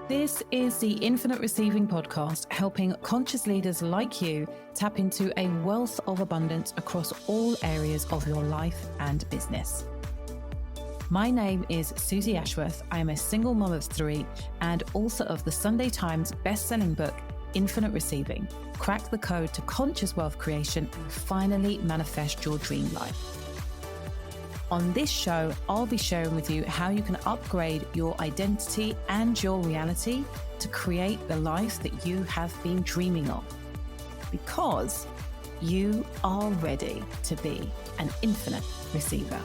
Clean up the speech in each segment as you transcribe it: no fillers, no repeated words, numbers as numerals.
This is the Infinite Receiving podcast, helping conscious leaders like you tap into a wealth of abundance across all areas of your life and business. My name is Suzy Ashworth. I am a single mom of 3 and author of the Sunday Times best-selling book, Infinite Receiving. Crack the code to conscious wealth creation and finally manifest your dream life. On this show, I'll be sharing with you how you can upgrade your identity and your reality to create the life that you have been dreaming of. Because you are ready to be an infinite receiver.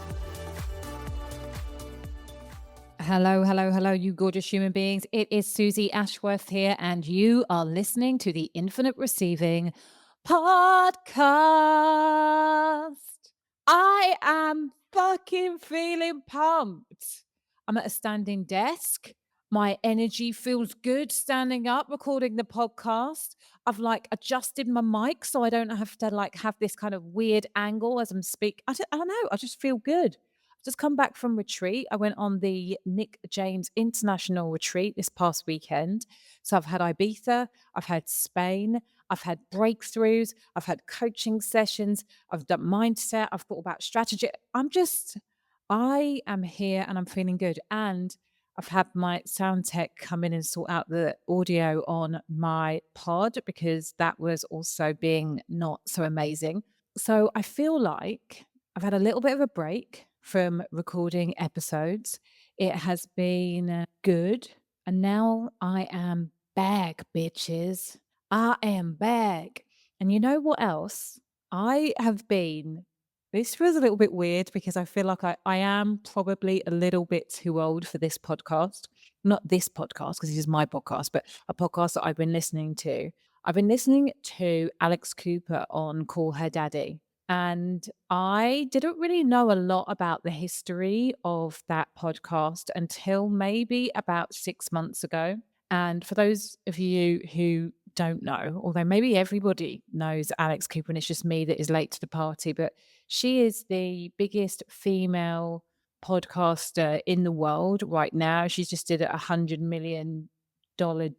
Hello, you gorgeous human beings. It is Suzy Ashworth here, and you are listening to the Infinite Receiving podcast. I am fucking feeling pumped. I'm at a standing desk. My energy feels good standing up, recording the podcast. I've adjusted my mic so I don't have to have this kind of weird angle as I'm speaking. I don't know. I just feel good. I've just come back from retreat. I went on the Nick James International Retreat this past weekend. So I've had Ibiza, I've had Spain, I've had breakthroughs, I've had coaching sessions, I've done mindset, I've thought about strategy. I am here and I'm feeling good. And I've had my sound tech come in and sort out the audio on my pod because that was also being not so amazing. So I feel like I've had a little bit of a break from recording episodes. It has been good. And now I am back, bitches. I am back. And you know what else? This feels a little bit weird because I feel like I am probably a little bit too old for this podcast. Not this podcast, because this is my podcast, but a podcast that I've been listening to. I've been listening to Alex Cooper on Call Her Daddy. And I didn't really know a lot about the history of that podcast until maybe about 6 months ago. And for those of you who don't know, although maybe everybody knows Alex Cooper and it's just me that is late to the party, but she is the biggest female podcaster in the world right now. She's just did a $100 million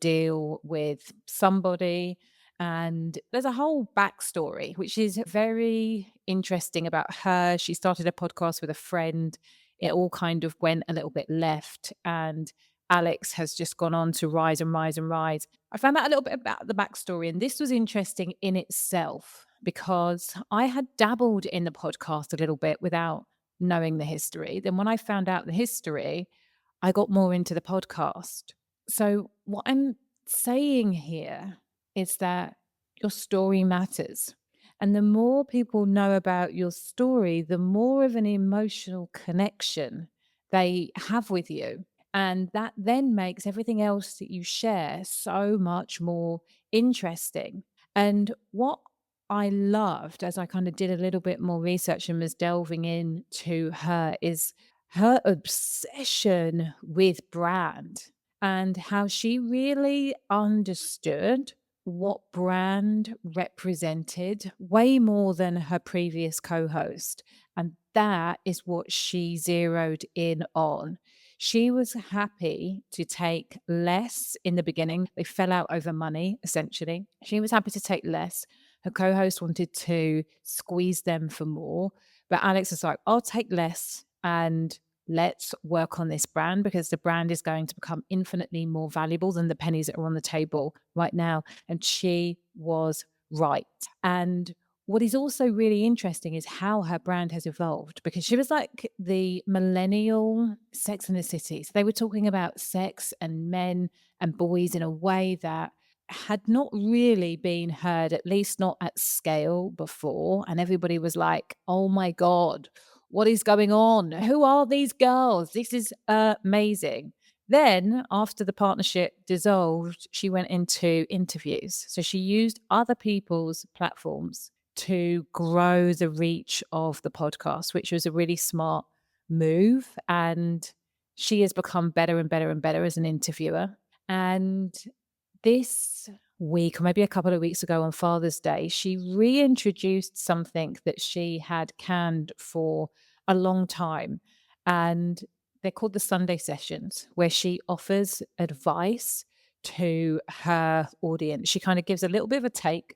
deal with somebody. And there's a whole backstory, which is very interesting about her. She started a podcast with a friend. It all kind of went a little bit left. And Alex has just gone on to rise and rise and rise. I found out a little bit about the backstory, and this was interesting in itself because I had dabbled in the podcast a little bit without knowing the history. Then, when I found out the history, I got more into the podcast. So, what I'm saying here is that your story matters. And the more people know about your story, the more of an emotional connection they have with you. And that then makes everything else that you share so much more interesting. And what I loved as I kind of did a little bit more research and was delving into her is her obsession with brand and how she really understood what brand represented way more than her previous co host. And that is what she zeroed in on. She was happy to take less in the beginning. They fell out over money, essentially. She was happy to take less. Her co host wanted to squeeze them for more. But Alex was like, I'll take less and let's work on this brand because the brand is going to become infinitely more valuable than the pennies that are on the table right now. And she was right. And what is also really interesting is how her brand has evolved because she was like the millennial Sex in the City. So they were talking about sex and men and boys in a way that had not really been heard, at least not at scale before. And everybody was like, oh my God, what is going on? Who are these girls? This is amazing. Then, after the partnership dissolved, she went into interviews. So she used other people's platforms to grow the reach of the podcast, which was a really smart move. And she has become better and better and better as an interviewer. And this week, or maybe a couple of weeks ago on Father's Day, she reintroduced something that she had canned for a long time. And they're called the Sunday sessions, where she offers advice to her audience. She kind of gives a little bit of a take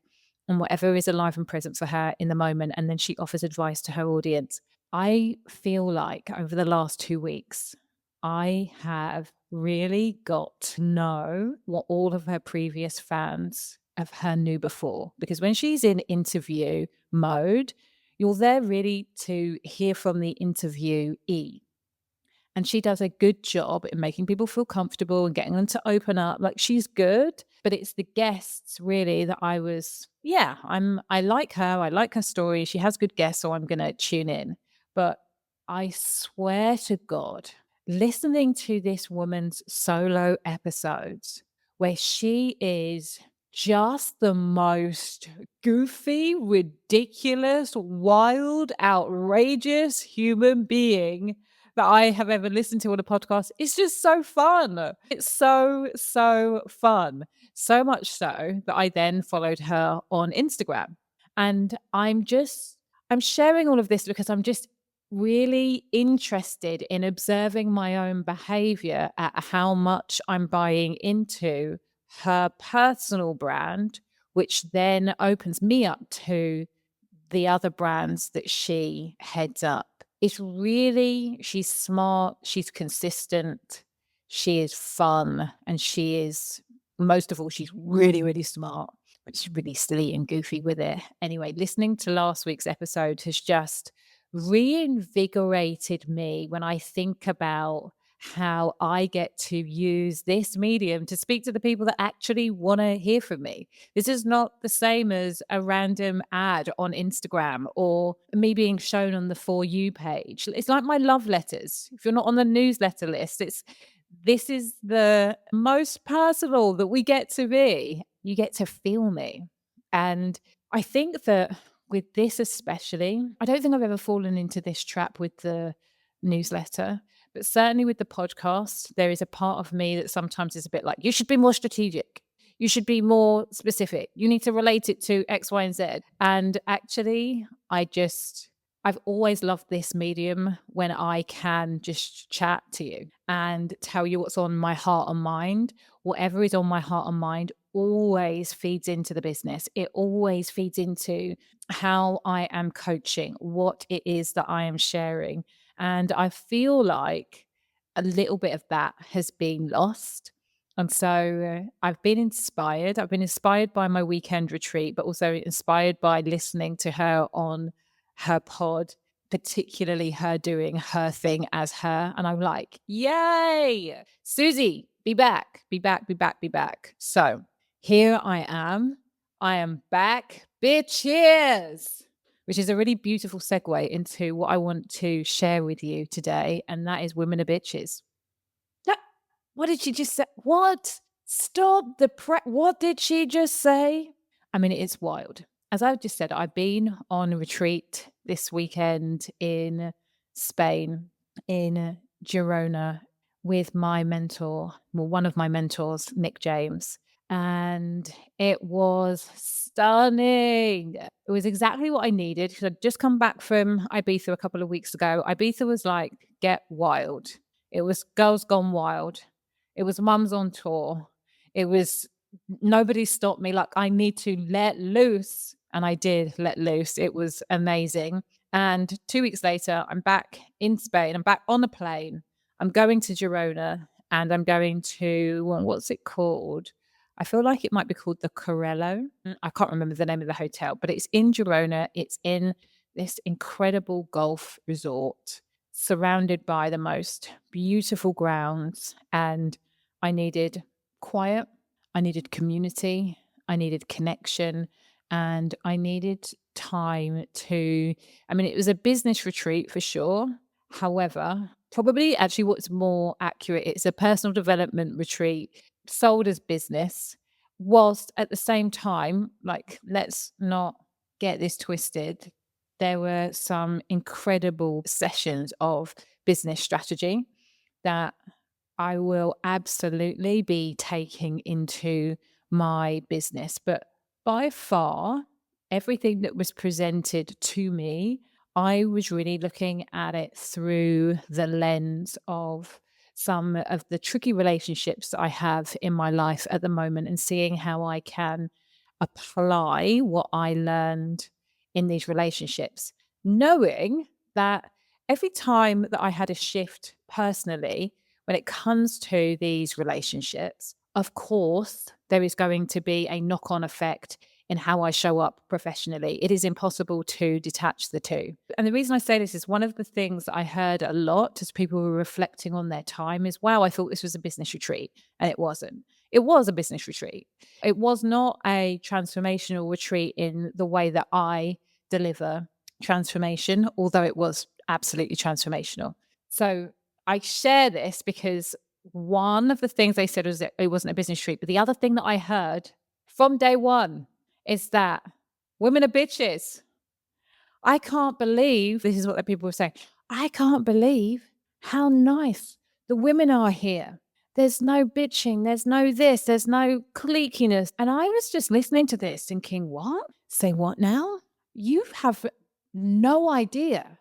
on whatever is alive and present for her in the moment, and then she offers advice to her audience. I feel like over the last 2 weeks, I have really got to know what all of her previous fans of her knew before. Because when she's in interview mode, you're there really to hear from the interviewee. And she does a good job in making people feel comfortable and getting them to open up. Like, she's good, but it's the guests really that I like her. I like her story. She has good guests, so I'm going to tune in. But I swear to God, listening to this woman's solo episodes where she is just the most goofy, ridiculous, wild, outrageous human being that I have ever listened to on a podcast. It's just so fun. It's so fun. So much so that I then followed her on Instagram. And I'm sharing all of this because I'm just really interested in observing my own behavior at how much I'm buying into her personal brand, which then opens me up to the other brands that she heads up. She's smart, she's consistent, she is fun, and most of all, she's really, really smart, but she's really silly and goofy with it. Anyway, listening to last week's episode has just reinvigorated me when I think about how I get to use this medium to speak to the people that actually want to hear from me. This is not the same as a random ad on Instagram or me being shown on the For You page. It's like my love letters. If you're not on the newsletter list, this is the most personal that we get to be. You get to feel me. And I think that with this especially, I don't think I've ever fallen into this trap with the newsletter. But certainly with the podcast, there is a part of me that sometimes is a bit like, you should be more strategic. You should be more specific. You need to relate it to X, Y, and Z. And actually, I've always loved this medium when I can just chat to you and tell you what's on my heart and mind. Whatever is on my heart and mind always feeds into the business. It always feeds into how I am coaching, what it is that I am sharing. And I feel like a little bit of that has been lost. And so I've been inspired. I've been inspired by my weekend retreat, but also inspired by listening to her on her pod, particularly her doing her thing as her. And I'm like, yay, Suzy, be back, be back, be back, be back. So here I am. I am back, bitches, which is a really beautiful segue into what I want to share with you today. And that is women are bitches. What did she just say? What? Stop what did she just say? I mean, it's wild. As I've just said, I've been on a retreat this weekend in Spain, in Girona, with my mentor, well, one of my mentors, Nick James. And it was stunning. It was exactly what I needed because I'd just come back from Ibiza a couple of weeks ago. Ibiza was like, get wild. It was girls gone wild. It was mums on tour. It was nobody stopped me. Like, I need to let loose. And I did let loose. It was amazing. And 2 weeks later, I'm back in Spain. I'm back on a plane. I'm going to Girona and I'm going to, what's it called? I feel like it might be called the Corello. I can't remember the name of the hotel, but it's in Girona. It's in this incredible golf resort surrounded by the most beautiful grounds. And I needed quiet, I needed community, I needed connection, and I needed time to, I mean, it was a business retreat for sure. However, probably actually what's more accurate, it's a personal development retreat sold as business, whilst at the same time, like, let's not get this twisted. There were some incredible sessions of business strategy that I will absolutely be taking into my business. But by far, everything that was presented to me, I was really looking at it through the lens of some of the tricky relationships that I have in my life at the moment and seeing how I can apply what I learned in these relationships, knowing that every time that I had a shift personally, when it comes to these relationships, of course, there is going to be a knock on effect in how I show up professionally. It is impossible to detach the two. And the reason I say this is one of the things that I heard a lot as people were reflecting on their time is, wow, I thought this was a business retreat. And it wasn't. It was a business retreat. It was not a transformational retreat in the way that I deliver transformation, although it was absolutely transformational. So I share this because one of the things they said was that it wasn't a business retreat. But the other thing that I heard from day one is that women are bitches. I can't believe this is what the people were saying. I can't believe how nice the women are here. There's no bitching, there's no this, there's no cliqueiness. And I was just listening to this thinking, what? Say what now? You have no idea.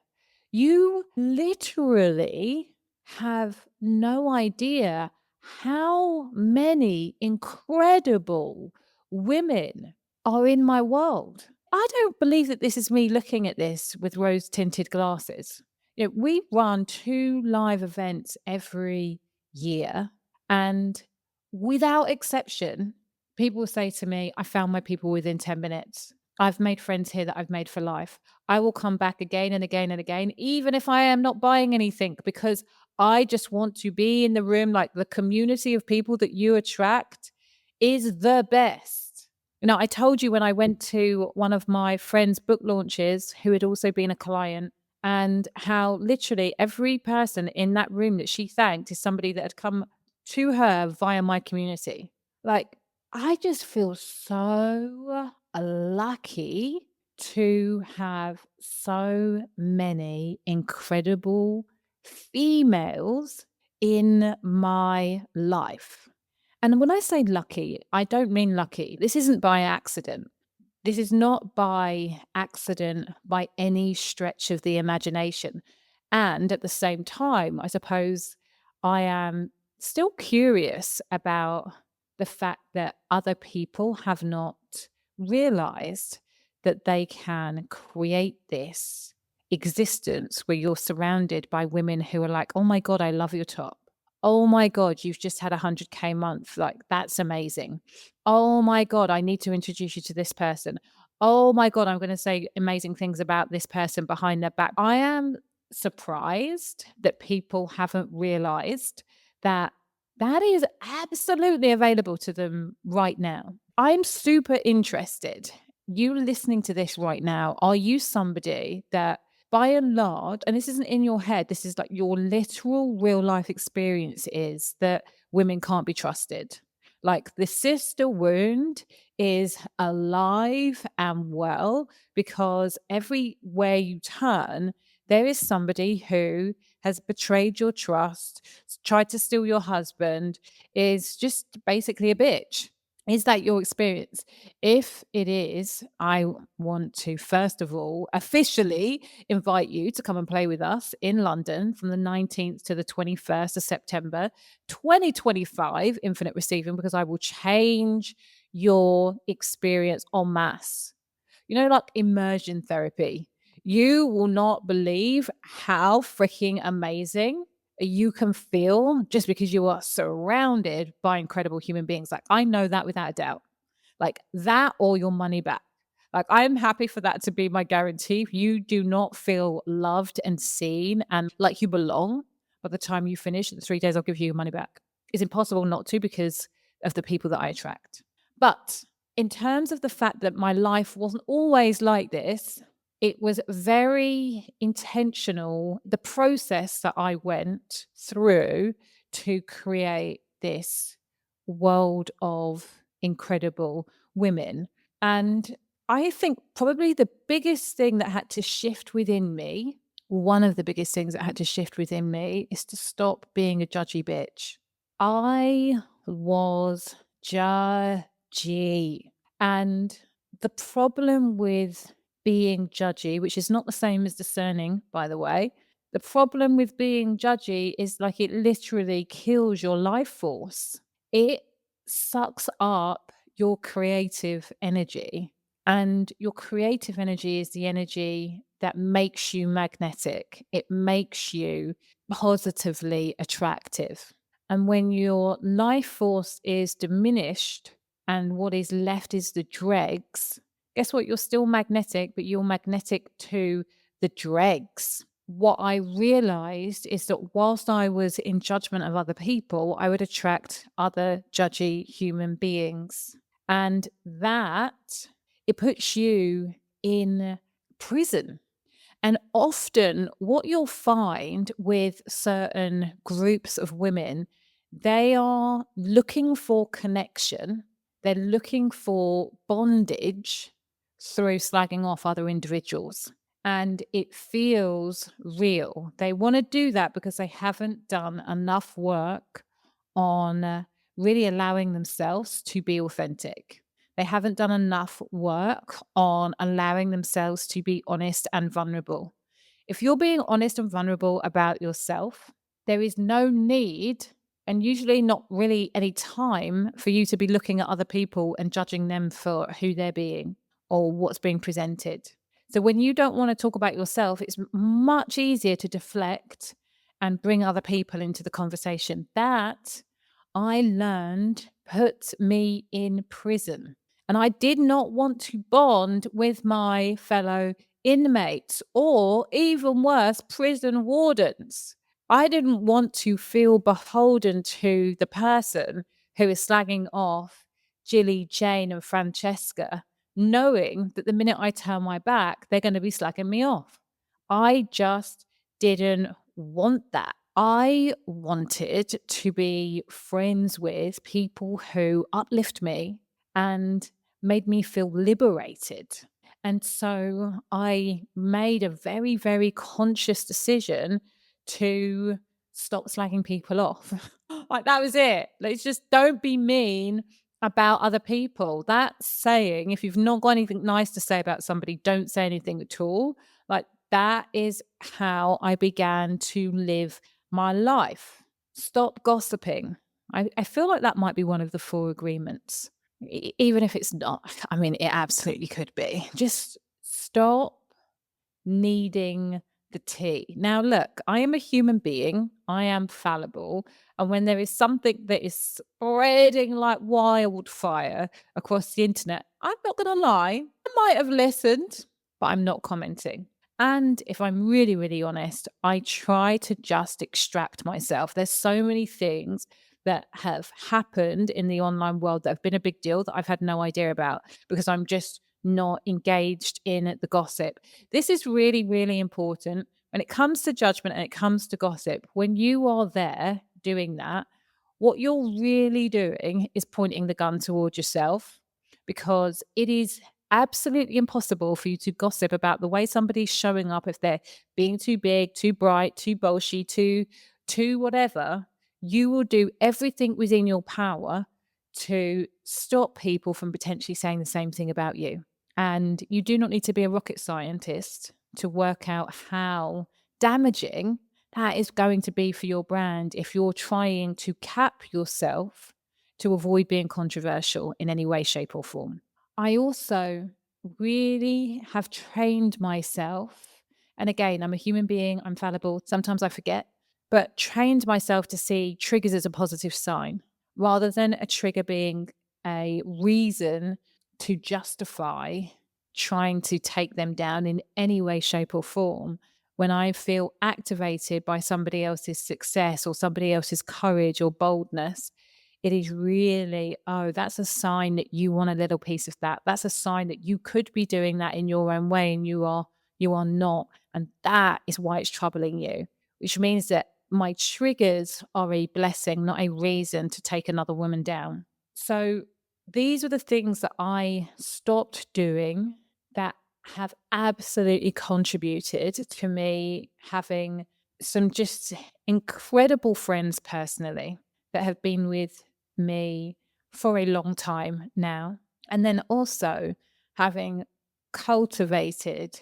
You literally have no idea how many incredible women are in my world. I don't believe that this is me looking at this with rose tinted glasses. We run 2 live events every year, and without exception, people say to me, I found my people within 10 minutes. I've made friends here that I've made for life. I will come back again and again and again, even if I am not buying anything, because I just want to be in the room. Like, the community of people that you attract is the best. I told you when I went to one of my friends' book launches, who had also been a client, and how literally every person in that room that she thanked is somebody that had come to her via my community. Like, I just feel so lucky to have so many incredible females in my life. And when I say lucky, I don't mean lucky. This isn't by accident. This is not by accident by any stretch of the imagination. And at the same time, I suppose I am still curious about the fact that other people have not realized that they can create this existence where you're surrounded by women who are like, oh my God, I love your top. Oh my God, you've just had 100K month. Like, that's amazing. Oh my God, I need to introduce you to this person. Oh my God, I'm going to say amazing things about this person behind their back. I am surprised that people haven't realized that that is absolutely available to them right now. I'm super interested. You listening to this right now, are you somebody that, by and large, and this isn't in your head, this is like your literal real life experience, is that women can't be trusted? Like, the sister wound is alive and well because everywhere you turn, there is somebody who has betrayed your trust, tried to steal your husband, is just basically a bitch. Is that your experience? If it is, I want to, first of all, officially invite you to come and play with us in London from the 19th to the 21st of September, 2025, Infinite Receiving, because I will change your experience en masse. Like immersion therapy. You will not believe how freaking amazing you can feel just because you are surrounded by incredible human beings. Like, I know that without a doubt. Like, that or your money back. Like, I'm happy for that to be my guarantee. If you do not feel loved and seen and like you belong by the time you finish the 3 days, I'll give you your money back. It's impossible not to because of the people that I attract. But in terms of the fact that my life wasn't always like this, it was very intentional, the process that I went through to create this world of incredible women. And I think probably the biggest thing that had to shift within me, one of the biggest things that had to shift within me, is to stop being a judgy bitch. I was judgy. And the problem with being judgy, which is not the same as discerning, by the way, The problem with being judgy is like it literally kills your life force. It sucks up your creative energy. And your creative energy is the energy that makes you magnetic. It makes you positively attractive. And when your life force is diminished and what is left is the dregs, guess what? You're still magnetic, but you're magnetic to the dregs. What I realized is that whilst I was in judgment of other people, I would attract other judgy human beings. And that it puts you in prison. And often, what you'll find with certain groups of women, they are looking for connection, they're looking for bondage through slagging off other individuals. And it feels real. They want to do that because they haven't done enough work on really allowing themselves to be authentic. They haven't done enough work on allowing themselves to be honest and vulnerable. If you're being honest and vulnerable about yourself, there is no need and usually not really any time for you to be looking at other people and judging them for who they're being or what's being presented. So when you don't want to talk about yourself, it's much easier to deflect and bring other people into the conversation. That I learned put me in prison. And I did not want to bond with my fellow inmates or even worse, prison wardens. I didn't want to feel beholden to the person who is slagging off Jilly, Jane, and Francesca, knowing that the minute I turn my back, they're going to be slagging me off. I just didn't want that. I wanted to be friends with people who uplift me and made me feel liberated. And so I made a very, very conscious decision to stop slagging people off. Like that was it. Like, it's just don't be mean about other people. That saying, if you've not got anything nice to say about somebody, don't say anything at all. Like that is how I began to live my life. Stop gossiping. I feel like that might be one of the 4 agreements. Even if it's not, I mean, it absolutely could be. Just stop needing the tea. Now, look, I am a human being. I am fallible. And when there is something that is spreading like wildfire across the internet, I'm not going to lie, I might have listened, but I'm not commenting. And if I'm really, really honest, I try to just extract myself. There's so many things that have happened in the online world that have been a big deal that I've had no idea about because I'm just not engaged in the gossip. This is really, really important when it comes to judgment and it comes to gossip. When you are there doing that, what you're really doing is pointing the gun towards yourself because it is absolutely impossible for you to gossip about the way somebody's showing up if they're being too big, too bright, too bolshy, too whatever. You will do everything within your power to stop people from potentially saying the same thing about you. And you do not need to be a rocket scientist to work out how damaging that is going to be for your brand if you're trying to cap yourself to avoid being controversial in any way, shape, or form. I also really have trained myself. And again, I'm a human being, I'm fallible. Sometimes I forget, but trained myself to see triggers as a positive sign rather than a trigger being a reason to justify trying to take them down in any way, shape, or form. When I feel activated by somebody else's success or somebody else's courage or boldness, it is really, oh, that's a sign that you want a little piece of that. That's a sign that you could be doing that in your own way and you are not. And that is why it's troubling you, which means that my triggers are a blessing, not a reason to take another woman down. So these are the things that I stopped doing that have absolutely contributed to me having some just incredible friends personally that have been with me for a long time now. And then also having cultivated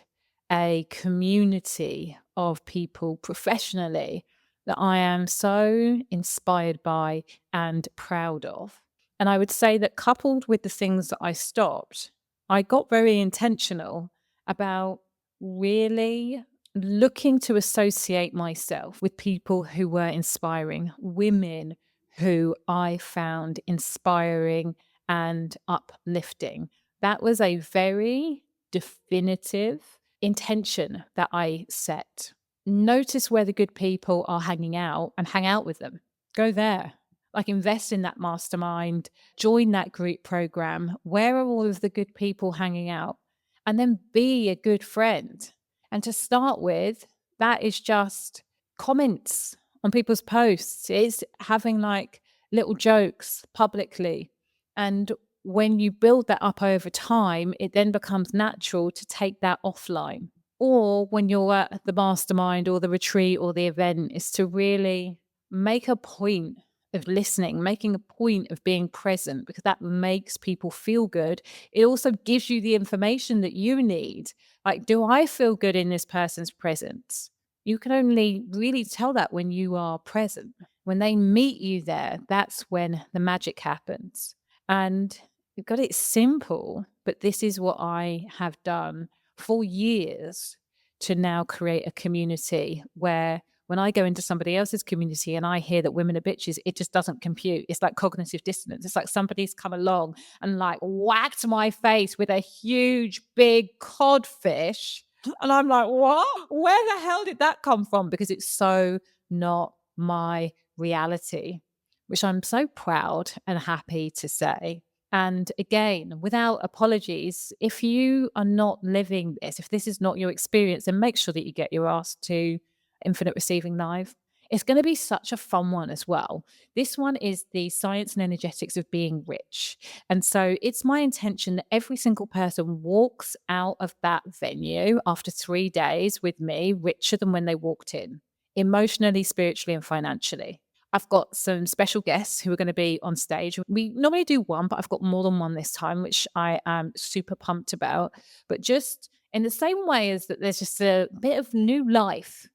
a community of people professionally that I am so inspired by and proud of. And I would say that coupled with the things that I stopped, I got very intentional about really looking to associate myself with people who were inspiring, women who I found inspiring and uplifting. That was a very definitive intention that I set. Notice where the good people are hanging out and hang out with them. Go there. Like invest in that mastermind, join that group program. Where are all of the good people hanging out? And then be a good friend. And to start with, that is just comments on people's posts. It's having like little jokes publicly. And when you build that up over time, it then becomes natural to take that offline. Or when you're at the mastermind or the retreat or the event, is to really make a point of listening, making a point of being present, because that makes people feel good. It also gives you the information that you need. Like, do I feel good in this person's presence? You can only really tell that when you are present. When they meet you there, that's when the magic happens. And you've got it simple, but this is what I have done for years to now create a community where when I go into somebody else's community and I hear that women are bitches, it just doesn't compute. It's like cognitive dissonance. It's like somebody's come along and like whacked my face with a huge, big codfish. And I'm like, what? Where the hell did that come from? Because it's so not my reality, which I'm so proud and happy to say. And again, without apologies, if you are not living this, if this is not your experience, then make sure that you get your ass to Infinite Receiving Live. It's going to be such a fun one as well. This one is the science and energetics of being rich. And so it's my intention that every single person walks out of that venue after 3 days with me richer than when they walked in, emotionally, spiritually, and financially. I've got some special guests who are going to be on stage. We normally do one, but I've got more than one this time, which I am super pumped about. But just in the same way as that there's just a bit of new life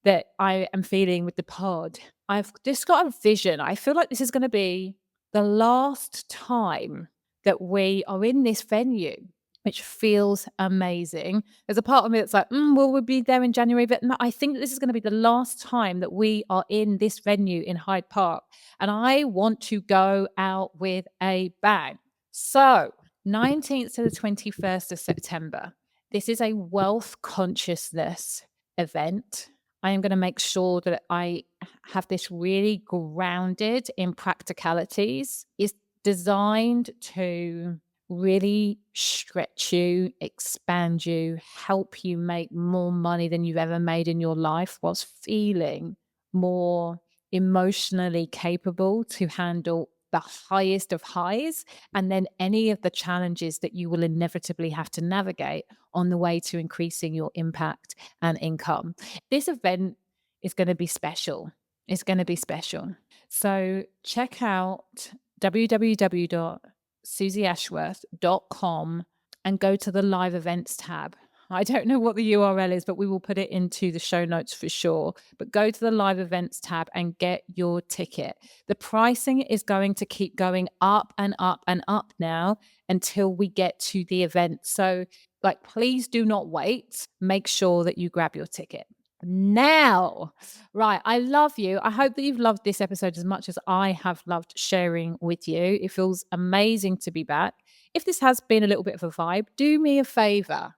that I am feeling with the pod, I've just got a vision. I feel like this is going to be the last time that we are in this venue, which feels amazing. There's a part of me that's like, will we be there in January? But no, I think this is going to be the last time that we are in this venue in Hyde Park. And I want to go out with a bang. So 19th to the 21st of September, this is a wealth consciousness event. I am going to make sure that I have this really grounded in practicalities. It's designed to really stretch you, expand you, help you make more money than you've ever made in your life whilst feeling more emotionally capable to handle the highest of highs and then any of the challenges that you will inevitably have to navigate on the way to increasing your impact and income. This event is going to be special. It's going to be special. So check out www.suzyashworth.com and go to the live events tab. I don't know what the URL is, but we will put it into the show notes for sure. But go to the live events tab and get your ticket. The pricing is going to keep going up and up and up now until we get to the event. So like, please do not wait. Make sure that you grab your ticket. Now, right, I love you. I hope that you've loved this episode as much as I have loved sharing with you. It feels amazing to be back. If this has been a little bit of a vibe, do me a favor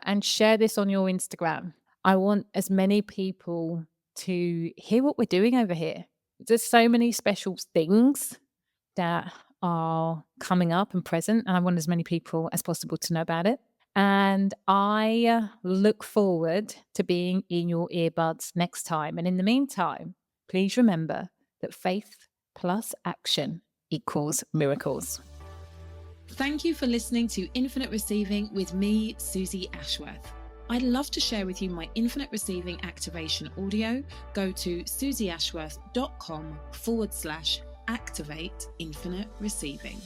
and share this on your Instagram. I want as many people to hear what we're doing over here. There's so many special things that are coming up and present, and I want as many people as possible to know about it. And I look forward to being in your earbuds next time. And in the meantime, please remember that faith plus action equals miracles. Thank you for listening to Infinite Receiving with me, Suzy Ashworth. I'd love to share with you my Infinite Receiving activation audio. Go to suzyashworth.com/activate infinite receiving.